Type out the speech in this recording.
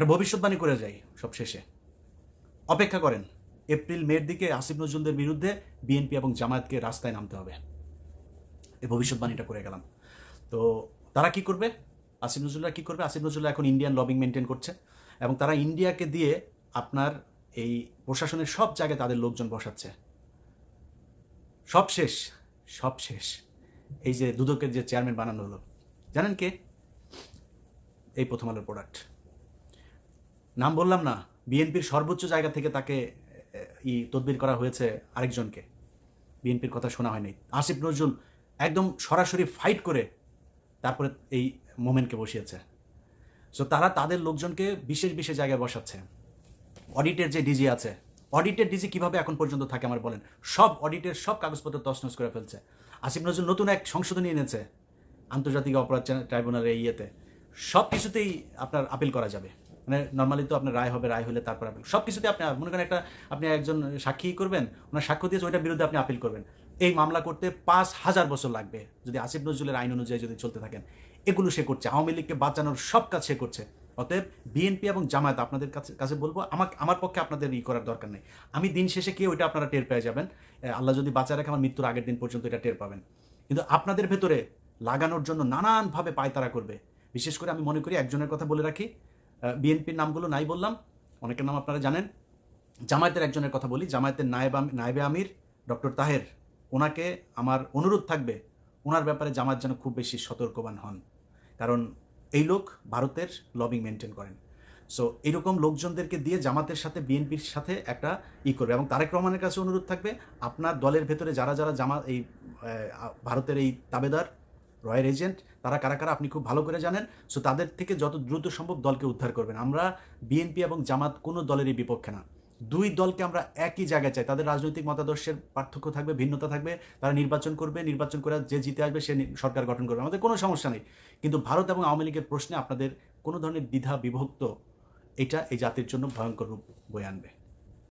একটা ভবিষ্যৎবাণী করে যাই সব শেষে, অপেক্ষা করেন এপ্রিল মের দিকে আসিফ নজরুলদের বিরুদ্ধে বিএনপি এবং জামায়াতকে রাস্তায় নামতে হবে, এই ভবিষ্যৎবাণীটা করে গেলাম। তো তারা কি করবে, আসিফ নজরুলরা কি করবে? আসিফ নজরুলরা এখন ইন্ডিয়ান লবিং মেনটেন করছে এবং তারা ইন্ডিয়াকে দিয়ে আপনার এই প্রশাসনের সব জায়গায় তাদের লোকজন বসাচ্ছে। সব শেষ, সব শেষ। এই যে দুদকের যে চেয়ারম্যান বানানো হলো, জানেন কে? এই প্রথম আলোর প্রোডাক্ট। নাম বললাম না, বিএনপির সর্বোচ্চ জায়গা থেকে তাকে তদবির করা হয়েছে আরেকজনকে, বিএনপির কথা শোনা হয়নি। আসিফ নজরুল একদম সরাসরি ফাইট করে তারপরে এই মোমেন্টকে বসিয়েছে। সো তারা তাদের লোকজনকে বিশেষ বিশেষ জায়গায় বসাচ্ছে। অডিটের যে ডিজি আছে, অডিটের ডিজি কিভাবে এখন পর্যন্ত থাকে আমার বলেন? সব অডিটের সব কাগজপত্র তছনছ করে ফেলছে। আসিফ নজরুল নতুন এক সংশোধনী এনেছে আন্তর্জাতিক অপরাধ ট্রাইব্যুনালের ইয়েতে, সব কিছুতেই আপনার আপিল করা যাবে। মানে নর্মালি তো আপনার রায় হবে, রায় হলে তারপর আপিল, সব কিছুতে আপনি মনে করেন একটা আপনি একজন সাক্ষী করবেন, ওনার সাক্ষ্য দিয়েছে, ওইটার বিরুদ্ধে আপনি আপিল করবেন, এই মামলা করতে 5,000 বছর লাগবে যদি আসিফ নজরুলের আইন অনুযায়ী যদি চলতে থাকেন। এগুলো সে করছে, আওয়ামী লীগকে বাঁচানোর সব কাজ সে করছে। অতএব বিএনপি এবং জামায়াত আপনাদের কাছে বলবো, আমার পক্ষে আপনাদের করার দরকার নেই। আমি দিন শেষে কি ওইটা আপনারা টের পেয়ে যাবেন, আল্লাহ যদি বাঁচা রাখে আমার মৃত্যুর আগের দিন পর্যন্ত এটা টের পাবেন। কিন্তু আপনাদের ভেতরে লাগানোর জন্য নানানভাবে পায়তারা করবে। বিশেষ করে আমি মনে করি একজনের কথা বলে রাখি, বিএনপির নামগুলো নাই বললাম, অনেকের নাম আপনারা জানেন। জামায়াতের একজনের কথা বলি, জামায়াতের নায়েবে আমির ডক্টর তাহের, ওনাকে আমার অনুরোধ থাকবে ওনার ব্যাপারে জামায়াত যেন খুব বেশি সতর্কবান হন, কারণ এই লোক ভারতের লবিং মেনটেন করেন। সো এইরকম লোকজনদেরকে দিয়ে জামাতের সাথে বিএনপির সাথে একটা করবে। এবং তারেক রহমানের কাছে অনুরোধ থাকবে, আপনার দলের ভেতরে যারা যারা এই ভারতের এই তাবেদার রয়্যাল এজেন্ট, তারা কারা কারা আপনি খুব ভালো করে জানেন। সো তাদের থেকে যত দ্রুত সম্ভব দলকে উদ্ধার করবেন। আমরা বিএনপি এবং জামাত কোনো দলেরই বিপক্ষে না, দুই দলকে আমরা একই জায়গায় চাই। তাদের রাজনৈতিক মতাদর্শের পার্থক্য থাকবে, ভিন্নতা থাকবে, তারা নির্বাচন করবে, নির্বাচন করে যে জিতে আসবে সে সরকার গঠন করবে, আমাদের কোনো সমস্যা নেই। কিন্তু ভারত এবং আওয়ামী লীগের প্রশ্নে আপনাদের কোনো ধরনের দ্বিধা বিভক্ত, এটা এই জাতির জন্য ভয়ঙ্কর রূপ বয়ে আনবে।